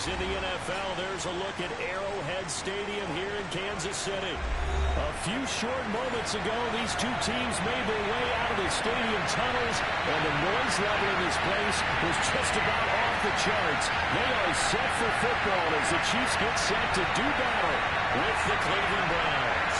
In the NFL, there's a look at Arrowhead Stadium here in Kansas City. A few short moments ago, these two teams made their way out of the stadium tunnels, and the noise level in this place was just about off the charts. They are set for football as the Chiefs get set to do battle with the Cleveland Browns.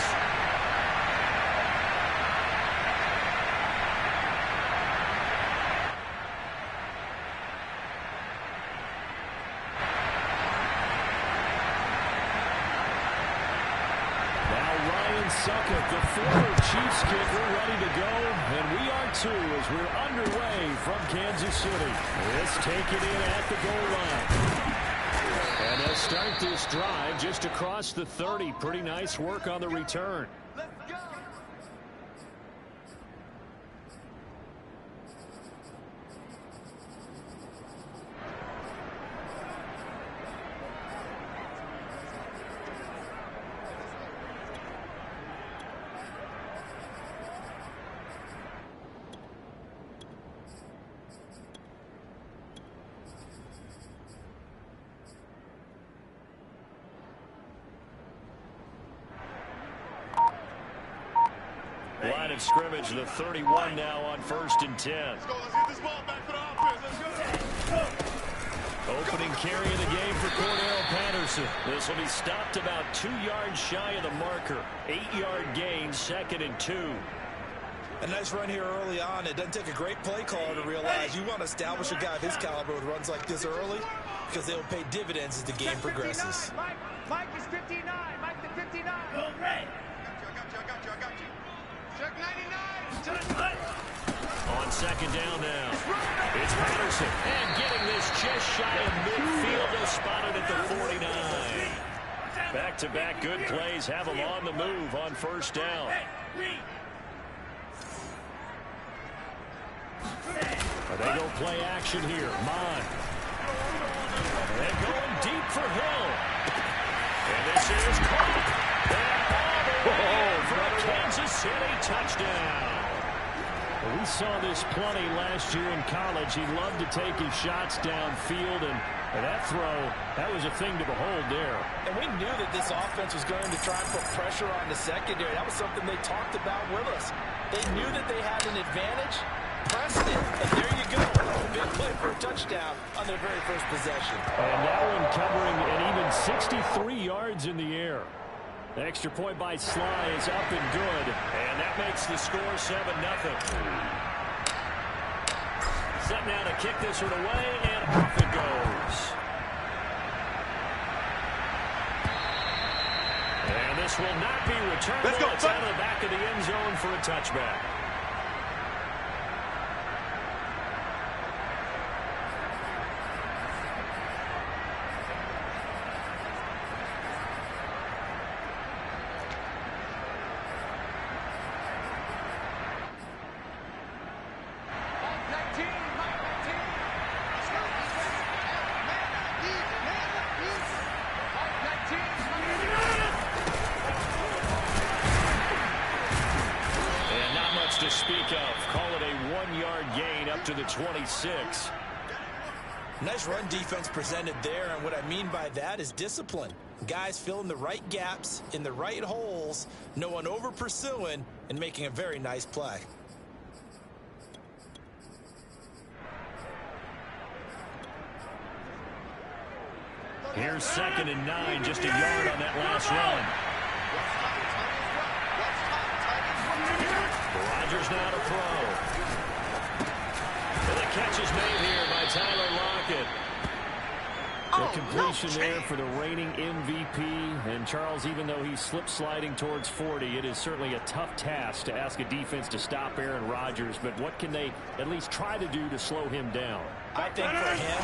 Suckett, the former Chiefs kicker, ready to go, and we are too as we're underway from Kansas City. Let's take it in at the goal line. And they'll start this drive just across the 30. Pretty nice work on the return. Let's go. Line of scrimmage, the 31 now on 1st and 10. Let's go. Let's get this ball back for the offense. Let's go. Opening carry of the game for Cordell Patterson. This will be stopped about 2 yards shy of the marker. 8-yard gain, 2nd and 2. A nice run here early on. It doesn't take a great play caller to realize you want to establish a guy of his caliber with runs like this early because they'll pay dividends as the game progresses. Mike is 59. Mike the 59. Go, Ray. I got you. Check 99. On 2nd down now. It's Patterson. And getting this just shy of midfield. They'll spot it at the 49. Back-to-back good plays have them on the move on 1st down. They go play action here. Mon. And going deep for Hill. And this is caught. For a Kansas City touchdown. Well, we saw this plenty last year in college. He loved to take his shots downfield, and that throw, that was a thing to behold there. And we knew that this offense was going to try and put pressure on the secondary. That was something they talked about with us. They knew that they had an advantage, pressed it, and there you go. Big play for a touchdown on their very first possession. And that one covering an even 63 yards in the air. The extra point by Sly is up and good, and that makes the score 7-0. Set now to kick this one away, and off it goes. And this will not be returned. It's out of the back of the end zone for a touchback. To speak of. Call it a 1-yard gain up to the 26. Nice run defense presented there, and what I mean by that is discipline. Guys filling the right gaps in the right holes, no one over pursuing, and making a very nice play. Here's 2nd and 9, just a yard on that last run. Rodgers now to throw. And the catch is made here by Tyler Lockett. The completion there for the reigning MVP. And Charles, even though he's slip-sliding towards 40, it is certainly a tough task to ask a defense to stop Aaron Rodgers. But what can they at least try to do to slow him down? I think for him,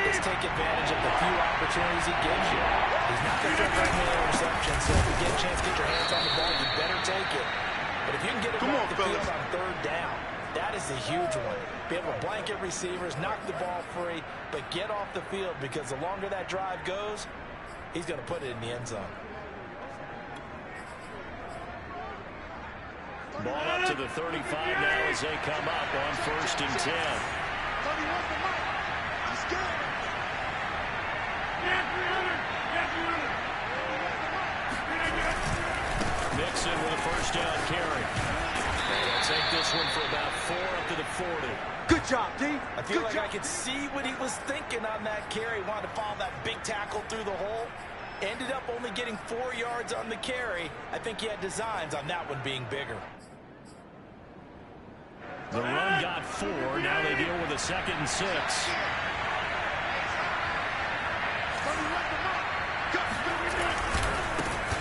it's take advantage of the few opportunities he gives you. He's not going to throw very many interceptions, so if you get a chance to get your hands on the ball, you better take it. But if you can get it off the field on 3rd down, that is a huge one. Be able to blanket receivers, knock the ball free, but get off the field, because the longer that drive goes, he's going to put it in the end zone. Ball up to the 35 now as they come up on 1st and 10. Mixon with a 1st down carry. They'll take this one for about 4 up to the 40. Good job, D. I feel like I could see what he was thinking on that carry. Wanted to follow that big tackle through the hole. Ended up only getting 4 yards on the carry. I think he had designs on that one being bigger. The run got 4. Now they deal with a 2nd and 6.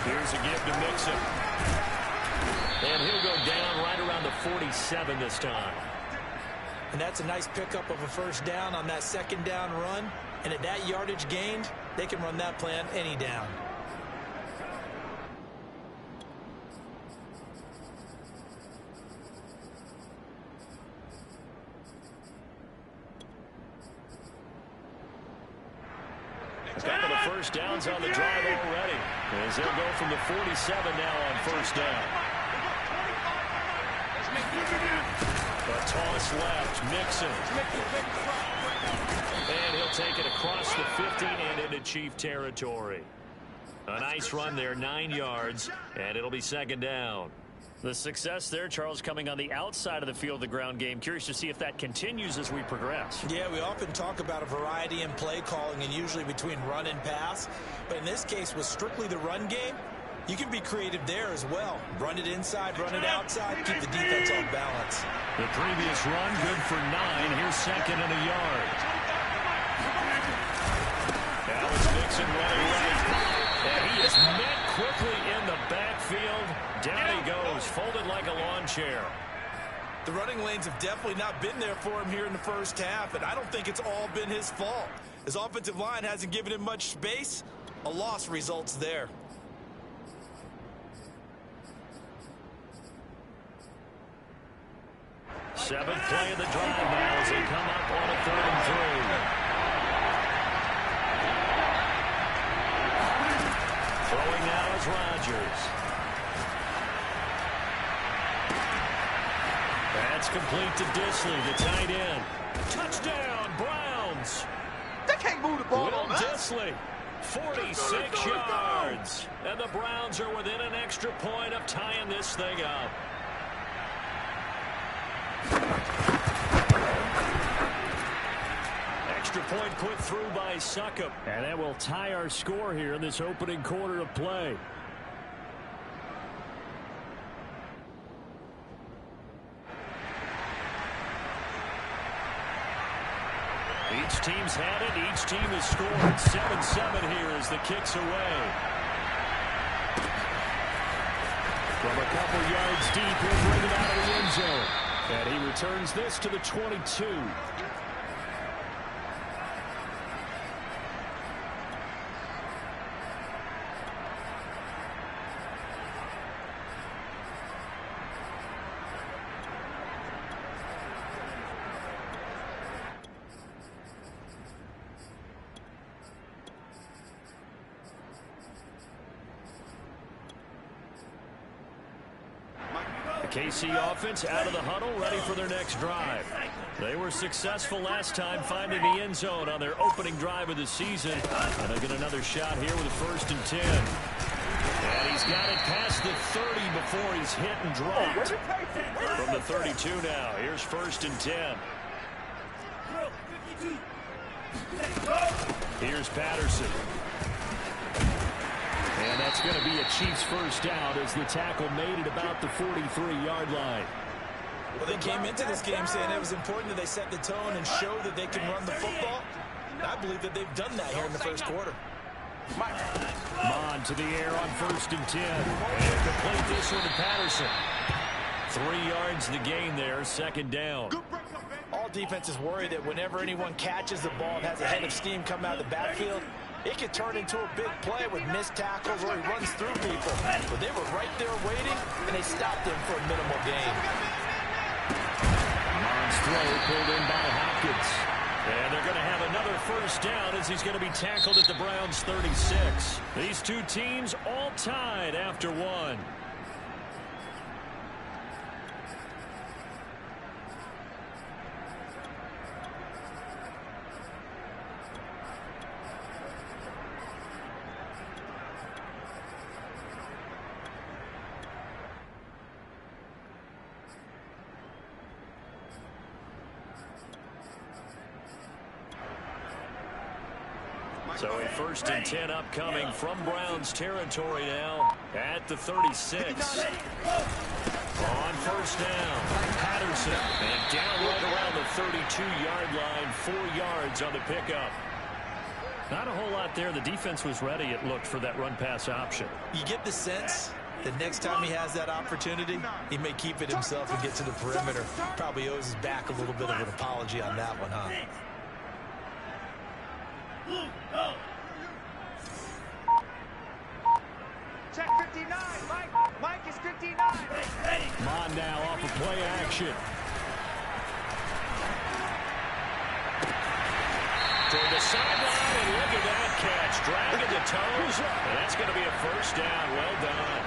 Here's a give to Mixon. And he'll go down right around the 47 this time. And that's a nice pickup of a 1st down on that 2nd down run. And at that yardage gained, they can run that plan any down. A couple of 1st downs on the drive already, as they'll go from the 47 now on 1st down. A toss left, Mixon. And he'll take it across the 50 and into Chief territory. A nice run there, 9 yards, and it'll be 2nd down. The success there, Charles, coming on the outside of the field, the ground game. Curious to see if that continues as we progress. Yeah, we often talk about a variety in play calling and usually between run and pass. But in this case, with strictly the run game, you can be creative there as well. Run it inside, run it outside, keep the defense off balance. The previous run, good for 9. Here's 2nd and a yard. Now it's Mixon running right. And he is met quickly in the backfield. Down he goes, folded like a lawn chair. The running lanes have definitely not been there for him here in the 1st half, and I don't think it's all been his fault. His offensive line hasn't given him much space. A loss results there. Seventh play of the drive now as they come up on a 3rd and 3. Throwing now is Rodgers. That's complete to Disley, the tight end. Touchdown, Browns. They can't move the ball Will on us. Disley, 46 yards. And the Browns are within an extra point of tying this thing up. Extra point put through by Succop. And that will tie our score here in this opening quarter of play. Each team's had it. Each team has scored. 7-7 here as the kick's away. From a couple yards deep, he'll bring it out of the end zone. And he returns this to the 22. KC offense out of the huddle, ready for their next drive. They were successful last time finding the end zone on their opening drive of the season. And they'll get another shot here with a 1st and 10. And he's got it past the 30 before he's hit and dropped. From the 32 now, here's 1st and 10. Here's Patterson. And that's going to be a Chiefs first down as the tackle made at about the 43-yard line. Well, they came into this game saying it was important that they set the tone and show that they can run the football. I believe that they've done that here in the first quarter. Mon to the air on 1st and 10. And complete this one to Patterson. 3 yards to the gain there, 2nd down. All defenses worry that whenever anyone catches the ball and has a head of steam come out of the backfield, it could turn into a big play with missed tackles or he runs through people. But they were right there waiting, and they stopped him for a minimal gain. Mon's throw pulled in by Hopkins. And they're going to have another first down as he's going to be tackled at the Browns' 36. These two teams all tied after one. So a 1st and 10 upcoming from Browns territory now at the 36. On 1st down, Patterson. And down right around the 32-yard line, 4 yards on the pickup. Not a whole lot there. The defense was ready, it looked, for that run-pass option. You get the sense that next time he has that opportunity, he may keep it himself and get to the perimeter. Probably owes his back a little bit of an apology on that one, huh? Check 59, Mike. Mike is 59. Mon now off of play action. Toward the sideline, and look at that catch. Dragging the toes, and that's going to be a first down. Well done.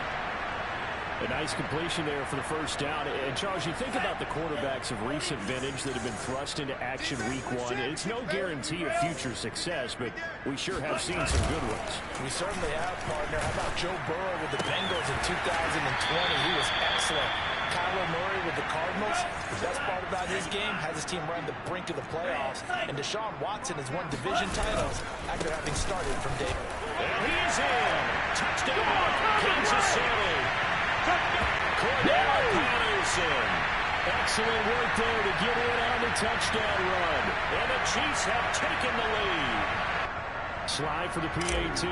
A nice completion there for the first down. And, Charles, you think about the quarterbacks of recent vintage that have been thrust into action week one. It's no guarantee of future success, but we sure have seen some good ones. We certainly have, partner. How about Joe Burrow with the Bengals in 2020? He was excellent. Kyler Murray with the Cardinals. The best part about his game has his team run the brink of the playoffs. And Deshaun Watson has won division titles after having started from day one. And he's in. Touchdown, Kansas City. Cordell Patterson. Excellent work there to get in on the touchdown run. And the Chiefs have taken the lead. Slide for the PAT.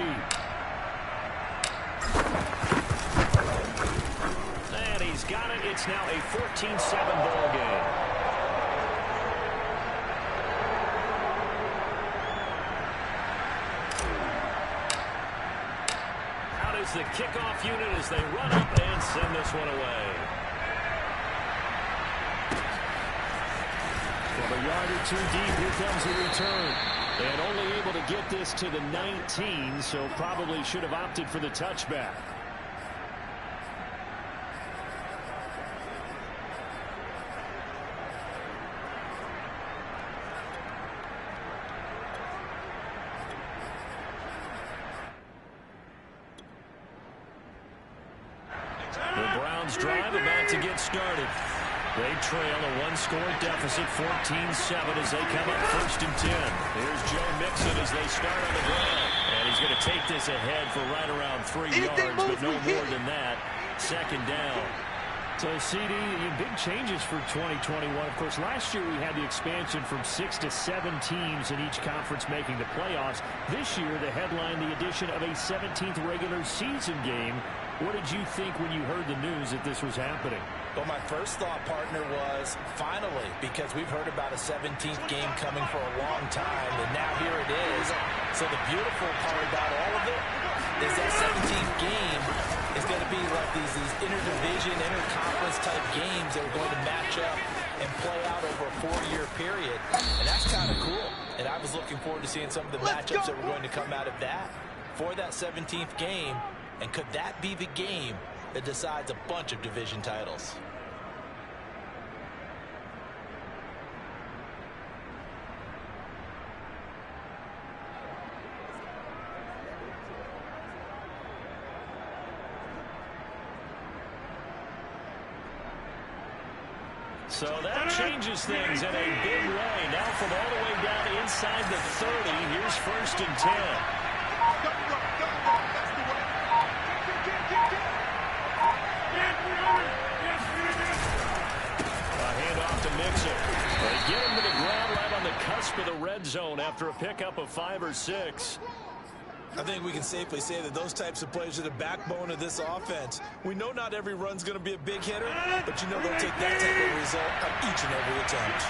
And he's got it. It's now a 14-7 ball game. The kickoff unit as they run up and send this one away. From a yard or two deep, here comes a return. And only able to get this to the 19, so probably should have opted for the touchback. Drive about to get started. They trail a one-score deficit, 14-7 as they come up 1st and 10. Here's Joe Mixon as they start on the ground. And he's going to take this ahead for right around 3 yards, but no more than that. 2nd down. So, CD, big changes for 2021. Of course, last year we had the expansion from 6 to 7 teams in each conference making the playoffs. This year, the headline, the addition of a 17th regular season game. What did you think when you heard the news that this was happening? Well, my first thought, partner, was finally, because we've heard about a 17th game coming for a long time, and now here it is. So the beautiful part about all of it is that 17th game is going to be like these interdivision, interconference type games that are going to match up and play out over a 4-year period. And that's kind of cool. And I was looking forward to seeing some of the matchups that were going to come out of that for that 17th game. And could that be the game that decides a bunch of division titles? So that changes things in a big way. Now from all the way down inside the 30, here's 1st and 10. A handoff to Mixon. They get him to the ground right on the cusp of the red zone after a pickup of 5 or 6. I think we can safely say that those types of plays are the backbone of this offense. We know not every run's going to be a big hitter, but you know they'll take that type of result on each and every attempt.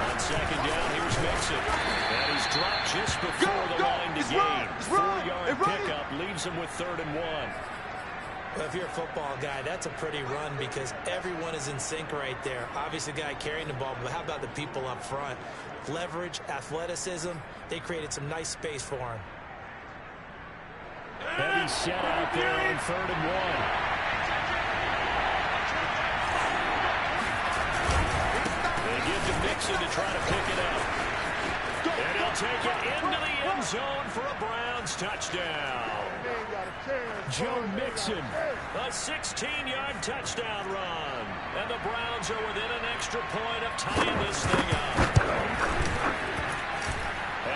On 2nd down, here's Mixon. And he's dropped just before the line to gain. 4-yard pickup leaves him with 3rd and 1. Well, if you're a football guy, that's a pretty run because everyone is in sync right there. Obviously, the guy carrying the ball, but how about the people up front? Leverage, athleticism, they created some nice space for him. Heavy set out there on 3rd and 1. They give to Mixon to try to pick it up. And he'll take it into the end zone for a Browns touchdown. Joe Mixon, a 16-yard touchdown run. And the Browns are within an extra point of tying this thing up.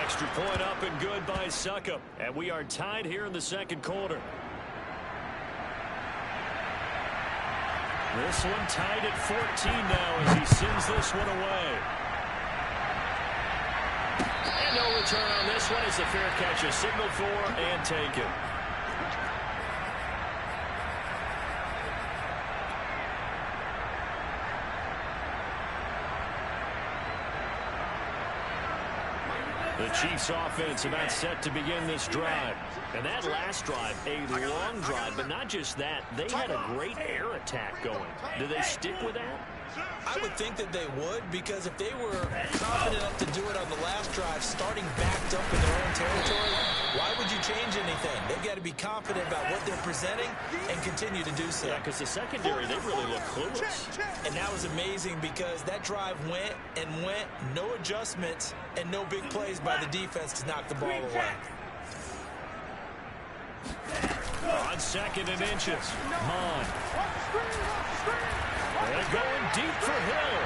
Extra point up and good by Succop. And we are tied here in the 2nd quarter. This one tied at 14 now as he sends this one away. And no return on this one as the fair catch is signaled for and taken. The Chiefs offense about set to begin this drive. And that last drive, a long drive, but not just that. They had a great air attack going. Do they stick with that? I would think that they would, because if they were confident enough to do it on the last drive, starting backed up in their own territory, why would you change anything? They've got to be confident about what they're presenting and continue to do so. Yeah, because the secondary, they really look clueless. And that was amazing because that drive went and went, no adjustments, and no big plays by the defense to knock the ball away. On 2nd and inches, Mon. They're going deep for Hill.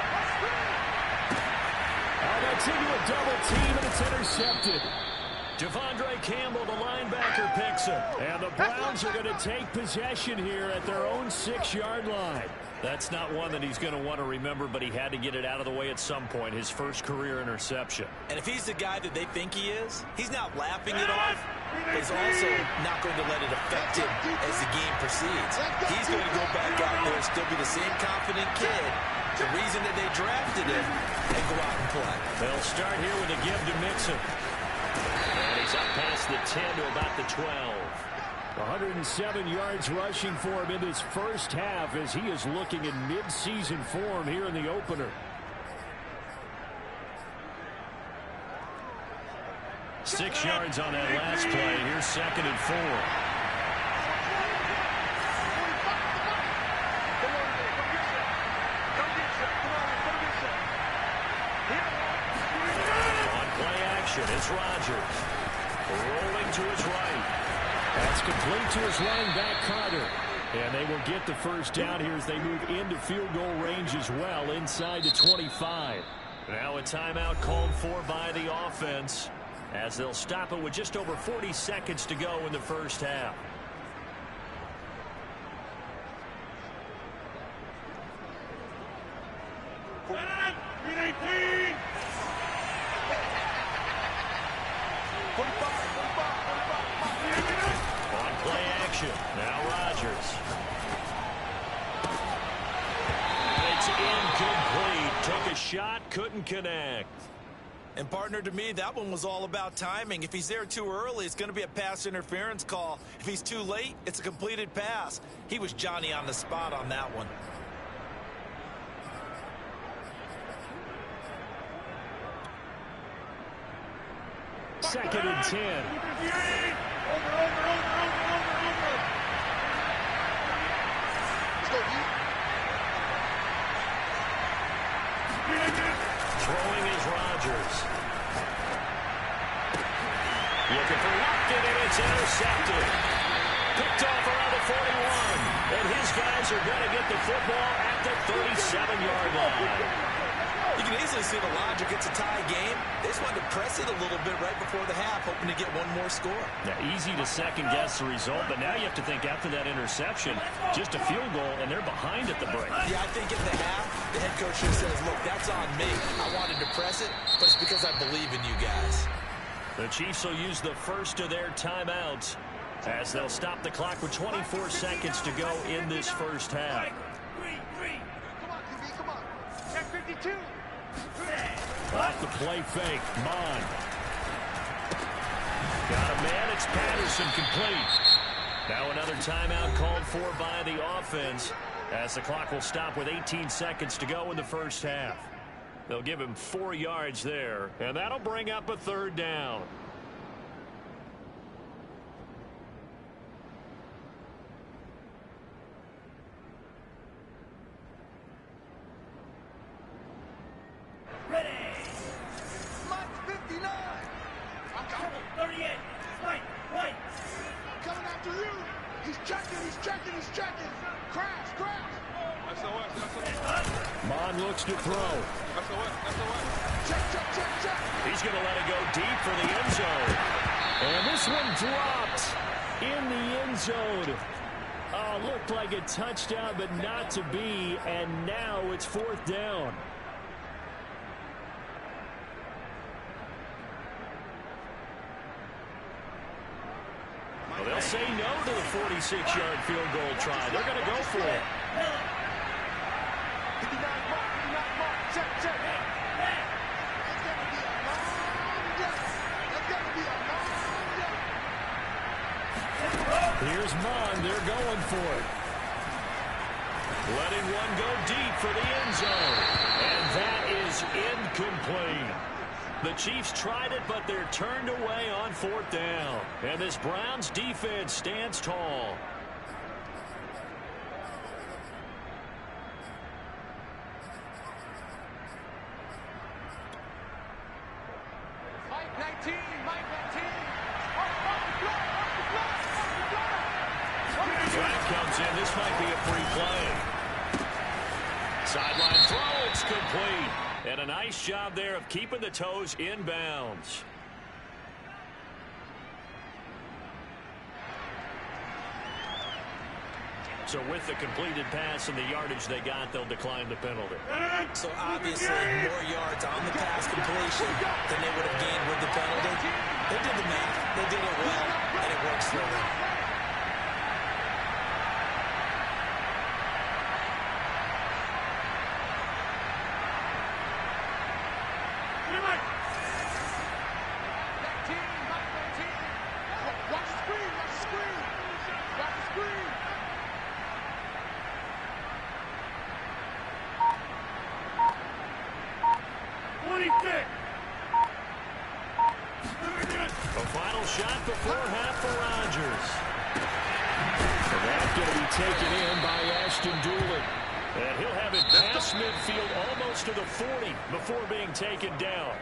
That's into a double team, and it's intercepted. Devondre Campbell, the linebacker, picks him. And the Browns are going to take possession here at their own 6-yard line. That's not one that he's going to want to remember, but he had to get it out of the way at some point, his first career interception. And if he's the guy that they think he is, he's not laughing it off, but he's also not going to let it affect him as the game proceeds. He's going to go back out there and still be the same confident kid, the reason that they drafted him, and go out and play. They'll start here with a give to Mixon. And he's up past the 10 to about the 12. 107 yards rushing for him in this first half as he is looking in mid-season form here in the opener. 6 yards on that last play. Here's 2nd and 4. On play action, it's Rodgers. Rolling to his right. That's complete to his running back, Carter. And they will get the first down here as they move into field goal range as well, inside the 25. Now a timeout called for by the offense, as they'll stop it with just over 40 seconds to go in the first half. Now Rodgers. It's incomplete. Took a shot, couldn't connect. And partner, to me, that one was all about timing. If he's there too early, it's going to be a pass interference call. If he's too late, it's a completed pass. He was Johnny on the spot on that one. Second and 10. Throwing is Rodgers. It's intercepted. Picked off around the 41. And his guys are going to get the football at the 37-yard line. You can easily see the logic. It's a tie game. They just wanted to press it a little bit right before the half, hoping to get one more score. Yeah, easy to second-guess the result, but now you have to think after that interception, just a field goal, and they're behind at the break. Yeah, I think at the half, the head coach just says, look, that's on me. I wanted to press it, but it's because I believe in you guys. The Chiefs will use the first of their timeouts as they'll stop the clock with 24 seconds to go in this first half. Come on, QB, come on. 10:52. Off the play fake, Mon. Got a man, it's Patterson complete. Now another timeout called for by the offense as the clock will stop with 18 seconds to go in the first half. They'll give him 4 yards there, and that'll bring up a third down. Mon looks to throw. He's going to let it go deep for the end zone. And this one dropped in the end zone. Looked like a touchdown, but not to be. And now it's fourth down. Well, they'll say no to the 46-yard field goal try. They're going to go for it. 59 mark, check. It's going to be a long day. It's going to be a long day. Here's Mon. They're going for it. Letting one go deep for the end zone. And that is incomplete. The Chiefs tried it, but they're turned away on fourth down. And this Browns defense stands tall. Mike 19. Flag comes in. This might be a free play. Sideline throw. It's complete. And a nice job there of keeping the toes in bounds. So with the completed pass and the yardage they got, they'll decline the penalty. So obviously more yards on the pass completion than they would have gained with the penalty. They did the math. They did it well, and it works for them. A final shot before half for Rodgers. And that's going to be taken in by Ashton Doolin. And he'll have it past midfield almost to the 40 before being taken down.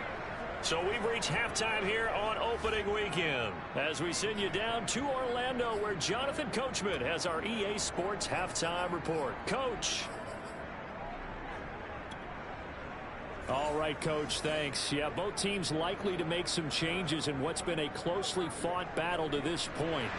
So we've reached halftime here on opening weekend as we send you down to Orlando where Jonathan Coachman has our EA Sports halftime report. Coach. All right, Coach, thanks. Yeah, both teams likely to make some changes in what's been a closely fought battle to this point.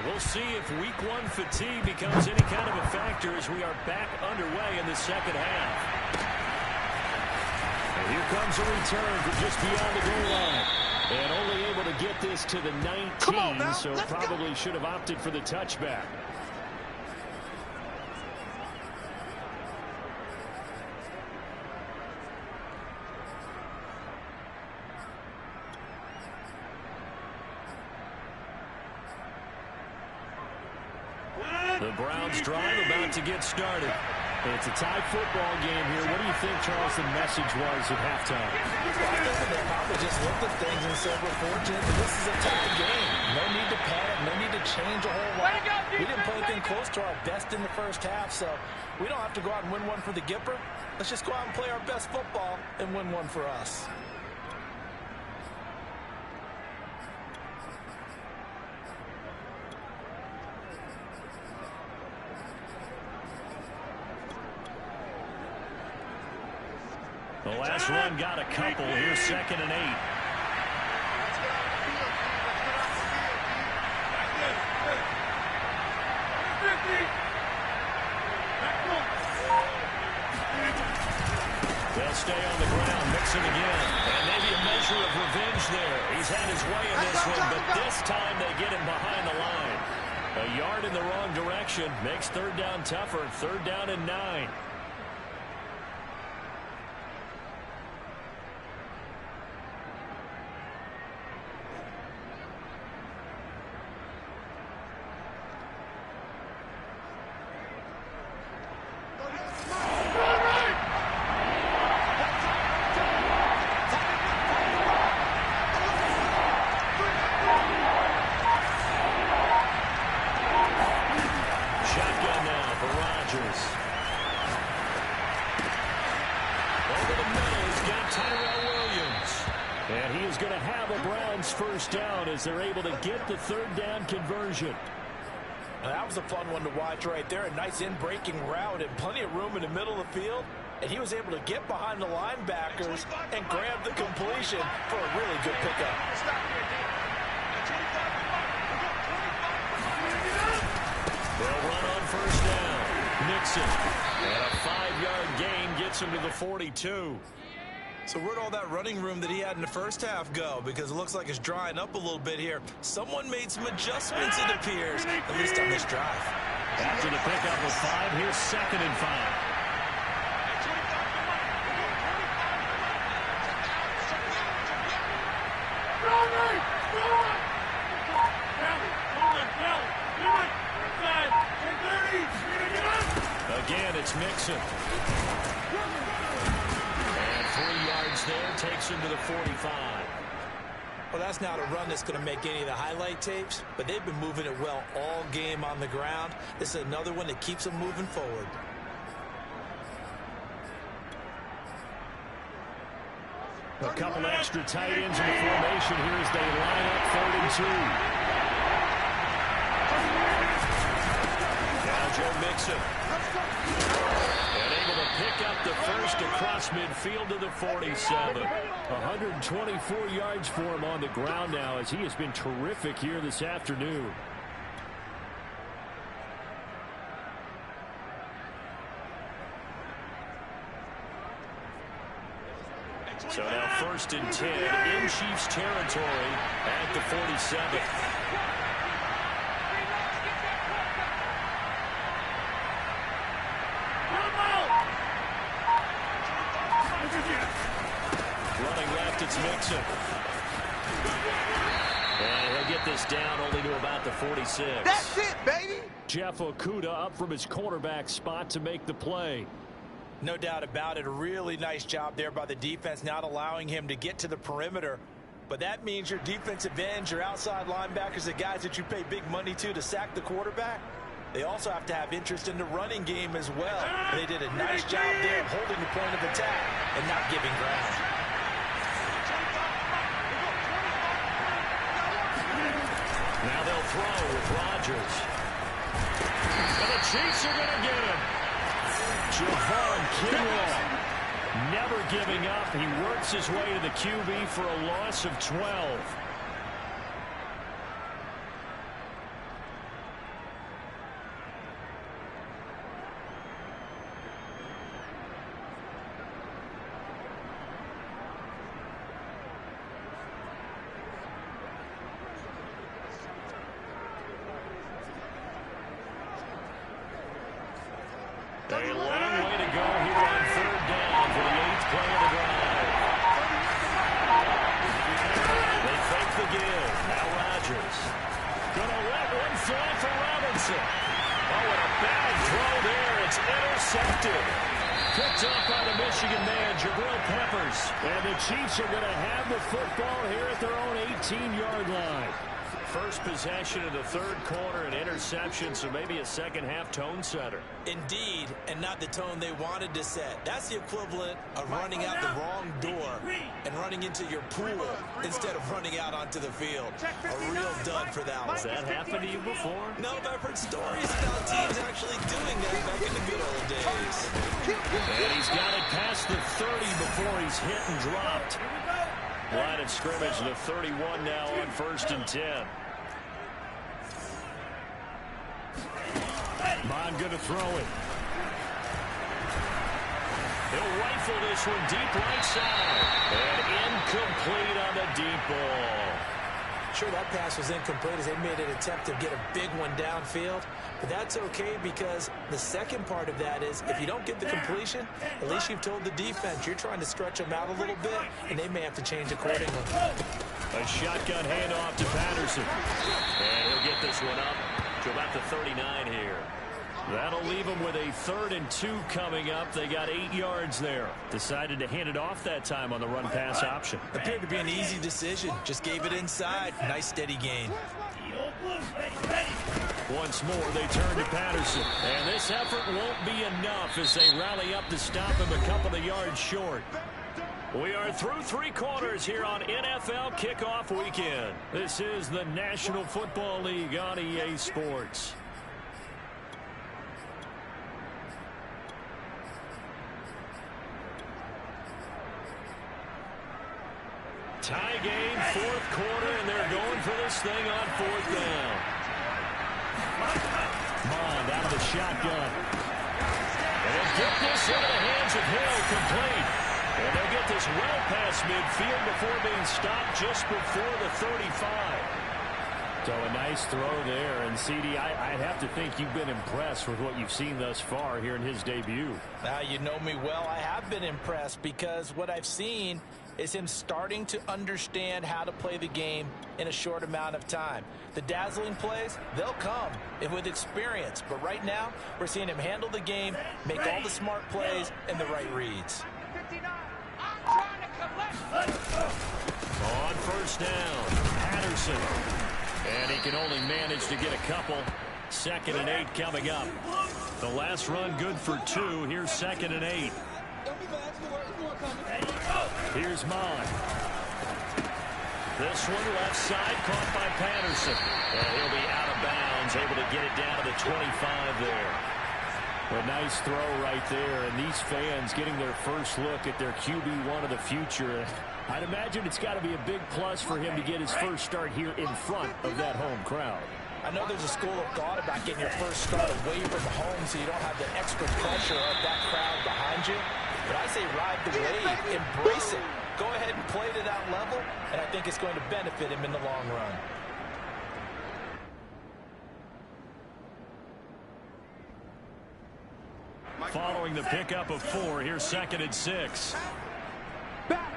We'll see if week one fatigue becomes any kind of a factor as we are back underway in the second half. And here comes a return from just beyond the goal line. And only able to get this to the 19, so probably should have opted for the touchback. The Browns drive about to get started. It's a tie football game here. What do you think, Charles, the message was at halftime? Well, I think they probably just looked at things and said, we're fortunate that this is a tie game. No need to panic. No need to change a whole lot. We didn't play anything close to our best in the first half, so we don't have to go out and win one for the Gipper. Let's just go out and play our best football and win one for us. The last run got a couple. Here's 2nd and 8. They'll stay on the ground, mixing again. And maybe a measure of revenge there. He's had his way in this one, but this time they get him behind the line. A yard in the wrong direction makes 3rd down tougher. 3rd down and 9. First down as they're able to get the 3rd down conversion. That was a fun one to watch right there. A nice in-breaking route and plenty of room in the middle of the field. And he was able to get behind the linebackers and grab the completion for a really good pickup. They'll run on 1st down. Nixon. And a 5-yard gain gets him to the 42. So where'd all that running room that he had in the first half go? Because it looks like it's drying up a little bit here. Someone made some adjustments, it appears, at least on this drive. After the pickup of 5, here's 2nd and 5. Again, it's Mixon. 3 yards there, takes him to the 45. Well, that's not a run that's going to make any of the highlight tapes, but they've been moving it well all game on the ground. This is another one that keeps them moving forward. A couple extra tight ends in the formation here as they line up 3rd and 2. Now Joe Mixon. And able to pick up the first across midfield to the 47. 124 yards for him on the ground now as he has been terrific here this afternoon. So now 1st and 10 in Chiefs territory at the 47. Running left, it's Mixon. And he'll get this down only to about the 46. That's it, baby. Jeff Okudah up from his cornerback spot to make the play. No doubt about it. A really nice job there by the defense, not allowing him to get to the perimeter. But that means your defensive ends, your outside linebackers, the guys that you pay big money to sack the quarterback, they also have to have interest in the running game as well. And they did a nice job there of holding the point of attack and not giving ground. Now they'll throw with Rodgers. And the Chiefs are going to get him. Javon Kinlaw never giving up. He works his way to the QB for a loss of 12. A long way to go here on 3rd down for the 8th play of the drive. They fake the give. Now Rodgers. Gonna let one fly for Robinson. Oh, and a bad throw there. It's intercepted. And the Chiefs are going to have the football here at their own 18-yard line. First possession of the third quarter, an interception, so maybe a second-half tone setter. Indeed, and not the tone they wanted to set. That's the equivalent of running out the wrong door and running into your pool instead of running out onto the field. A real dud for that one. Has that happened to you before? No, but I've heard stories about teams actually doing that back in the good old days. And he's got it past the 30 before he's hit and dropped. Line of scrimmage, the 31 now on 1st and 10. Mon going to throw it. He'll rifle this one deep right side. And incomplete on the deep ball. Sure, that pass was incomplete as they made an attempt to get a big one downfield. But that's okay because the second part of that is if you don't get the completion, at least you've told the defense you're trying to stretch them out a little bit, and they may have to change accordingly. A shotgun handoff to Patterson. And he'll get this one up to about the 39 here. That'll leave them with a 3rd and 2 coming up. They got 8 yards there. Decided to hand it off that time on the run-pass option. Appeared to be an easy decision. Just gave it inside. Nice steady gain. Once more, they turn to Patterson. And this effort won't be enough as they rally up to stop him a couple of yards short. We are through 3 quarters here on NFL Kickoff Weekend. This is the National Football League on EA Sports. Tie game, 4th quarter, and they're going for this thing on 4th down. Mond out of the shotgun. And they'll get this into the hands of Hill, complete. And they'll get this well past midfield before being stopped just before the 35. So a nice throw there. And, CD, I'd have to think you've been impressed with what you've seen thus far here in his debut. Now, you know me well. I have been impressed because what I've seen is him starting to understand how to play the game in a short amount of time. The dazzling plays, they'll come with experience. But right now, we're seeing him handle the game, make all the smart plays, and the right reads. On 1st down, Patterson. And he can only manage to get a couple. 2nd and 8 coming up. The last run good for 2. Here's 2nd and 8. Here's Mond. This one left side caught by Patterson. And he'll be out of bounds, able to get it down to the 25 there. A nice throw right there, and these fans getting their first look at their QB1 of the future. I'd imagine it's got to be a big plus for him to get his first start here in front of that home crowd. I know there's a school of thought about getting your first start away from home so you don't have the extra pressure of that crowd behind you. But I say ride the wave, embrace it. Go ahead and play to that level, and I think it's going to benefit him in the long run. Following the pickup of 4, here's 2nd and 6. Back.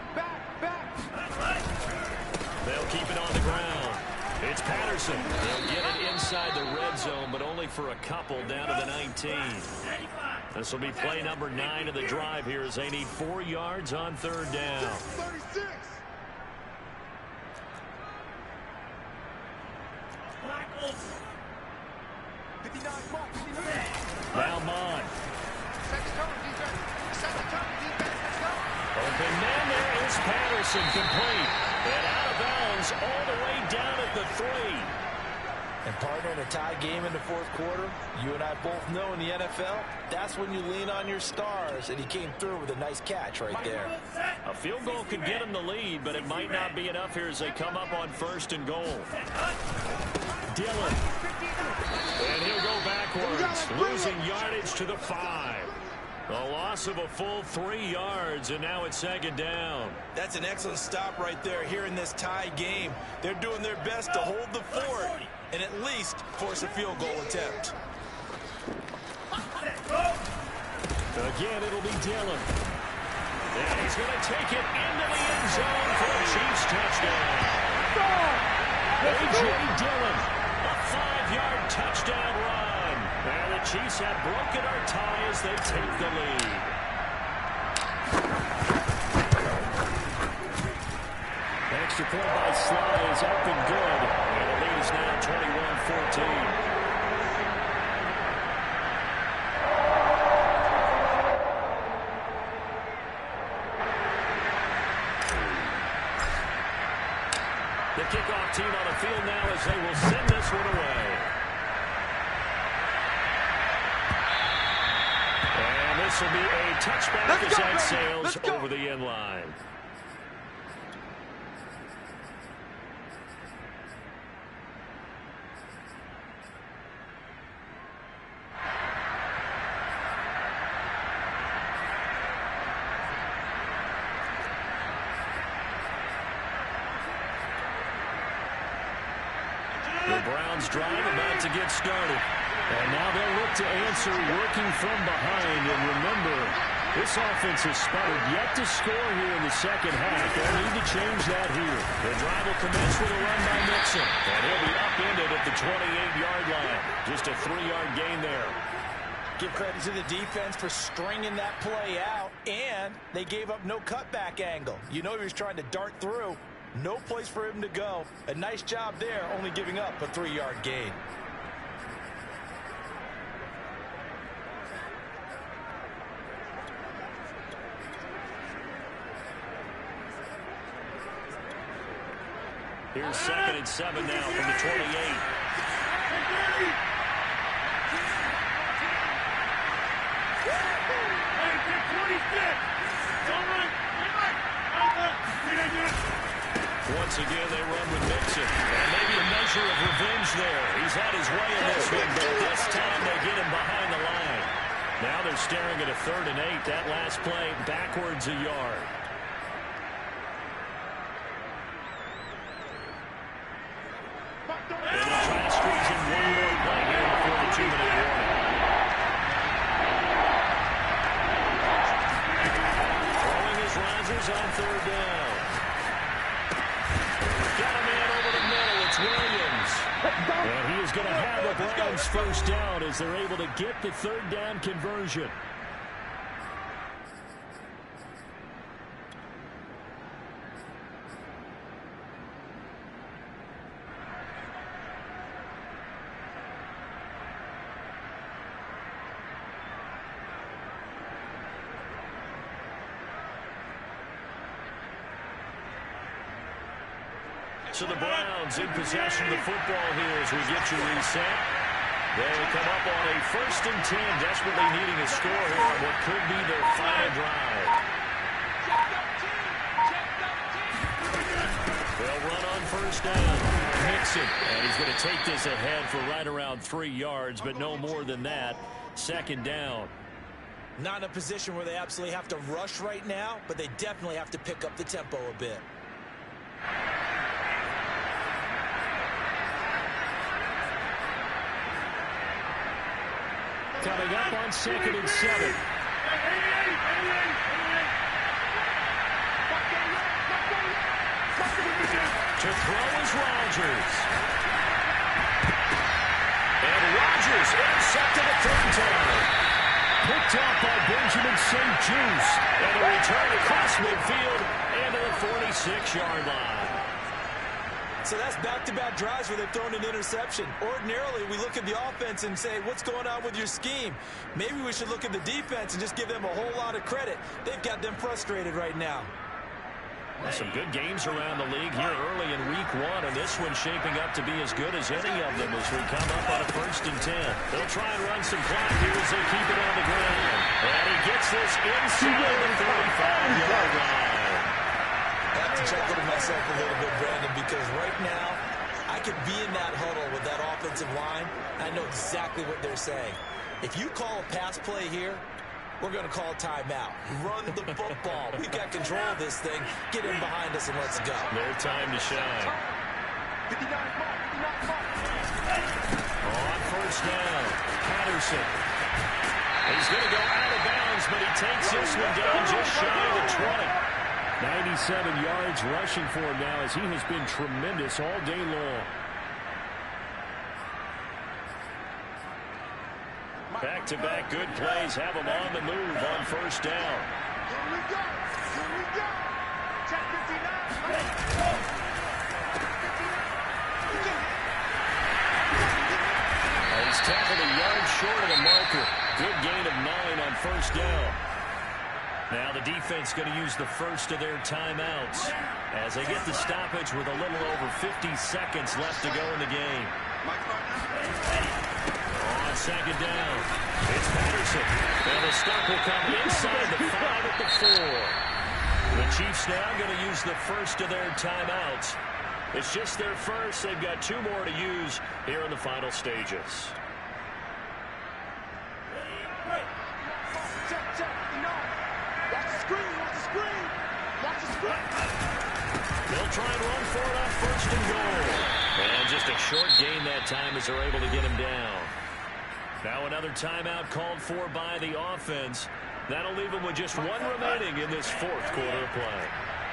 They'll keep it on the ground. It's Patterson. They'll get it inside the red zone, but only for a couple down to the 19. This will be play number 9 of the drive here as they need 4 yards on 3rd down. 36. Now Mond. Open man, there is Patterson, complete. And out of bounds all the way down at the 3. And partner, in a tie game in the 4th quarter, you and I both know in the NFL, that's when you lean on your stars, and he came through with a nice catch right there. A field goal could get him the lead, but it might not be enough here as they come up on 1st and goal. Dillon. And he'll go backwards, losing yardage to the 5. A loss of a full 3 yards, and now it's 2nd down. That's an excellent stop right there here in this tie game. They're doing their best to hold the fort and at least force a field goal attempt. Again, it'll be Dillon. And he's going to take it into the end zone for a Chiefs touchdown. A.J. Dillon, a 5-yard touchdown run. And the Chiefs have broken our tie as they take the lead. extra point by Sly is up and good. And the lead is now 21-14. The kickoff team on the field now as they will send this one away. And this will be a touchback as that sails over the end line. The Browns drive about to get started. And now they'll look to answer working from behind. And remember, this offense has sputtered yet to score here in the second half. They'll need to change that here. The drive will commence with a run by Mixon. And he'll be upended at the 28-yard line. Just a 3-yard gain there. Give credit to the defense for stringing that play out. And they gave up no cutback angle. You know he was trying to dart through. No place for him to go. A nice job there, only giving up a 3-yard gain. Here's 2nd and 7 now from the 28. Once again, they run with Mixon. And maybe a measure of revenge there. He's had his way in this one, but this time they get him behind the line. Now they're staring at a 3rd and 8. That last play backwards a yard. And they'll try to squeeze in one more play here before the 2-minute warning. Throwing his Rodgers on 3rd down. Got a man over the middle. It's Williams. And he is going to have the Browns first down as they're able to get the 3rd down conversion. So the Browns in possession of the football here as we get you reset. They come up on a 1st and 10, desperately needing a score here on what could be their final drive. They'll run on 1st down. Mixon, and he's going to take this ahead for right around 3 yards, but no more than that. 2nd down. Not in a position where they absolutely have to rush right now, but they definitely have to pick up the tempo a bit. Coming up on 2nd and 7. To throw is Rodgers. And Rodgers intercepted at 3rd down. Picked up by Benjamin St. Juice. And a return across midfield and to the 46-yard line. So that's back-to-back drives where they've thrown an interception. Ordinarily, we look at the offense and say, what's going on with your scheme? Maybe we should look at the defense and just give them a whole lot of credit. They've got them frustrated right now. Some good games around the league here early in week 1, and this one's shaping up to be as good as any of them as we come up on a 1st and 10. They'll try and run some clock here as they keep it on the ground. And he gets this inside the 45-yard line. I have to chuckle to myself a little bit, Brandon, because right now I could be in that huddle with that offensive line. I know exactly what they're saying. If you call a pass play here, we're going to call timeout. Run the football. We've got control of this thing. Get in behind us and let's go. Their time to shine. 59 On 1st down, Patterson. He's going to go out of bounds, but he takes this one down just shy of the 20. 97 yards rushing for him now as he has been tremendous all day long. Back-to-back good plays have him on the move on 1st down. Here we go. Here we go. Check 59. offense going to use the first of their timeouts as they get the stoppage with a little over 50 seconds left to go in the game. On second down, it's Patterson. And the stop will come inside the 5 at the 4. The Chiefs now going to use the first of their timeouts. It's just their first. They've got 2 more to use here in the final stages. They'll try and run for it on first and goal. And just a short gain that time as they're able to get him down. Now another timeout called for by the offense. That'll leave them with just 1 remaining in this 4th quarter of play.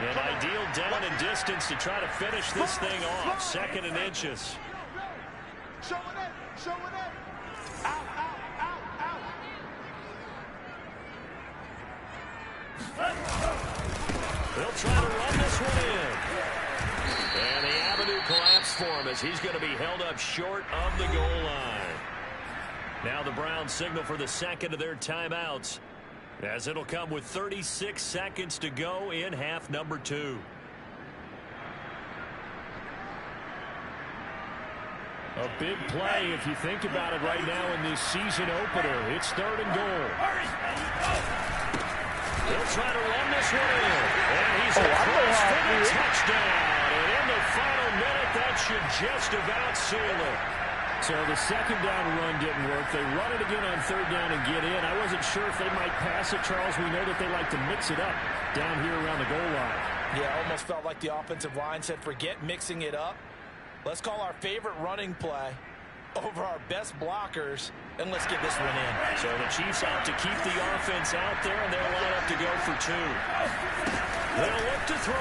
An ideal down and distance to try to finish this thing off. 2nd and inches. Show it in. Show it in. Out, out, out, out. They'll try to run this one in. And the avenue collapsed for him as he's going to be held up short of the goal line. Now the Browns signal for the 2nd of their timeouts, as it'll come with 36 seconds to go in half number 2. A big play if you think about it right now in this season opener. It's 3rd and goal. They'll try to run this one in. And he's across for the touchdown. And in the final minute, that should just about seal it. So the 2nd down run didn't work. They run it again on 3rd down and get in. I wasn't sure if they might pass it, Charles. We know that they like to mix it up down here around the goal line. Yeah, almost felt like the offensive line said, forget mixing it up. Let's call our favorite running play over our best blockers, and let's get this one in. So the Chiefs opt to keep the offense out there, and they'll line up to go for 2. They'll look to throw.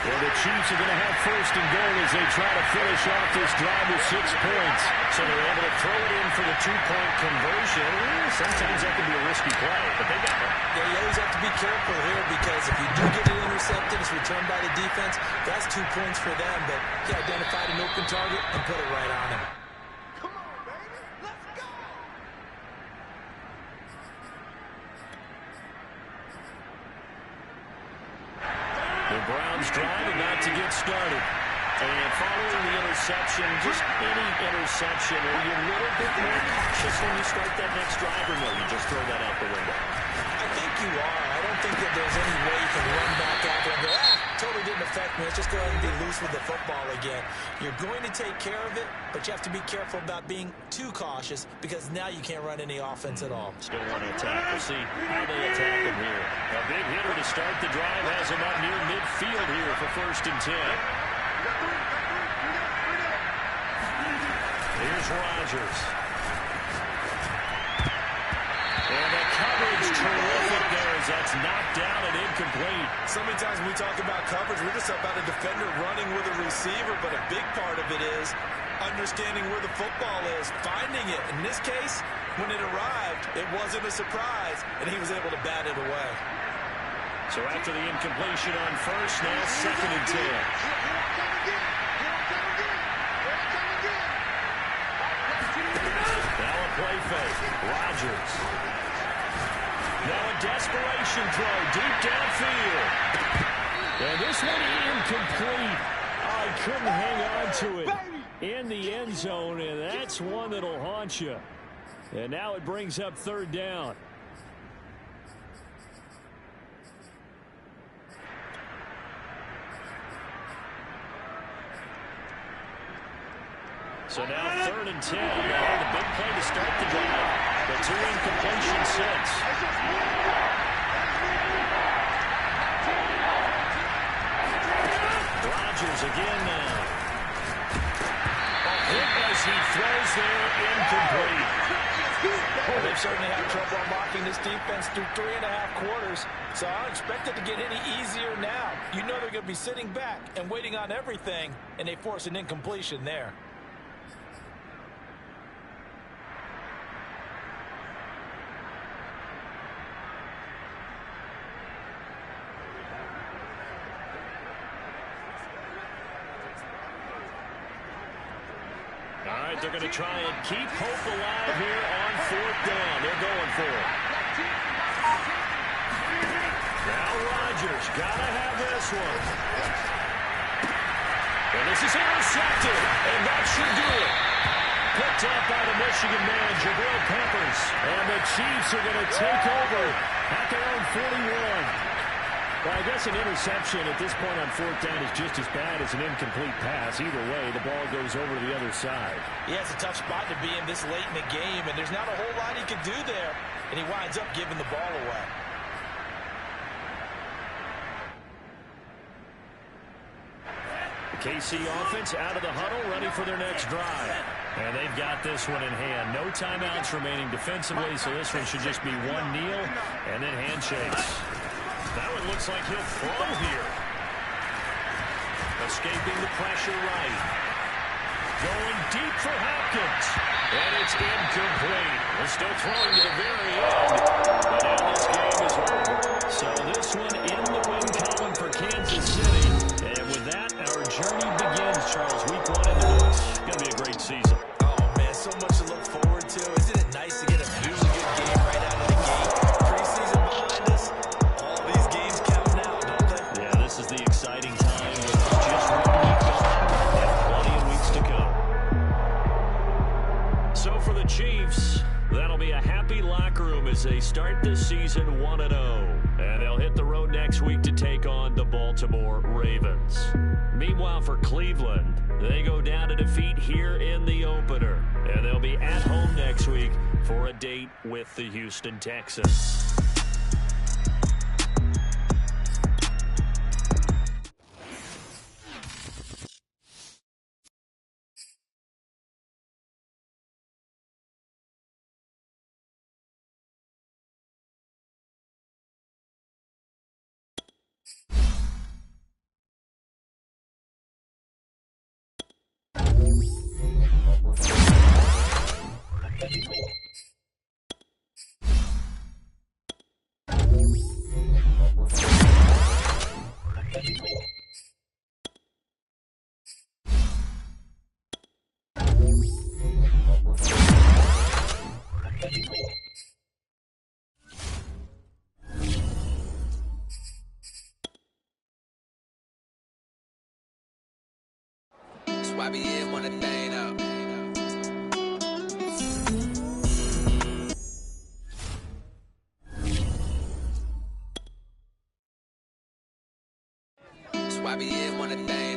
And the Chiefs are going to have 1st and goal as they try to finish off this drive with 6 points. So they're able to throw it in for the 2-point conversion. Sometimes that can be a risky play, but they got it. Yeah, you always have to be careful here because if you do get it intercepted, it's returned by the defense, that's 2 points for them. But he identified an open target and put it right on him. Come on, baby. Let's go. The Browns drive about to get started. And following the interception, just any interception, are you a little bit more cautious when you start that next drive, or no, you just throw that out the window? I think you are. I don't think that there's any way you can run back out there and go, totally didn't affect me. Let's just go ahead and be loose with the football again. You're going to take care of it, but you have to be careful about being too cautious because now you can't run any offense at all. Still want to attack. We'll see how they attack him here. A big hitter to start the drive has him up near midfield here for 1st and 10. Here's Rodgers. And the coverage terrific there as that's knocked down and incomplete. So many times when we talk about coverage, we're just about a defender running with a receiver, but a big part of it is understanding where the football is, finding it. In this case, when it arrived, it wasn't a surprise, and he was able to bat it away. So after the incompletion on 1st, now 2nd and 10. Play fake. Rodgers. Now a desperation throw deep downfield. And this one incomplete. I couldn't hang on to it in the end zone, and that's one that'll haunt you. And now it brings up 3rd down. So now 3rd and 10. The big play to start the drive. The 2 incompletion since. Rodgers again now. A hit as he throws there, incomplete. Well, they've certainly had trouble unlocking this defense through 3.5 quarters, so I don't expect it to get any easier now. You know they're going to be sitting back and waiting on everything, and they force an incompletion there. All right, they're going to try and keep hope alive here on 4th down. They're going for it. Chargers gotta have this one. And this is intercepted, and that should do it. Picked up by the Michigan man, Jabril Peppers. And the Chiefs are going to take over at their own 41. Well, I guess an interception at this point on fourth down is just as bad as an incomplete pass. Either way, the ball goes over to the other side. Yeah, it's a tough spot to be in this late in the game, and there's not a whole lot he can do there, and he winds up giving the ball away. The KC offense out of the huddle, ready for their next drive. And they've got this one in hand. No timeouts remaining defensively, so this one should just be one kneel and then handshakes. That one looks like he'll throw here. Escaping the pressure right. Going deep for Hopkins. And it's incomplete. They're still throwing to the very end. But now this game is over. So this one in the win column for Kansas City. And with that, our journey begins, Charles. Week 1 in the books. It's going to be a great season. Oh, man, so much to look forward to. Isn't it nice to get a really good game right out of the gate? Preseason behind us. All these games count now, don't they? Yeah, this is the exciting time with just 1 week gone and plenty of weeks to come. So for the Chiefs, that'll be a happy locker room as they start this season 1-0. And they'll hit the road next week to take on the Baltimore Ravens. Meanwhile, for Cleveland, they go down to defeat here in the opener. And they'll be at home next week for a date with the Houston Texans. That's why we in one thing up. That's why we in one thing.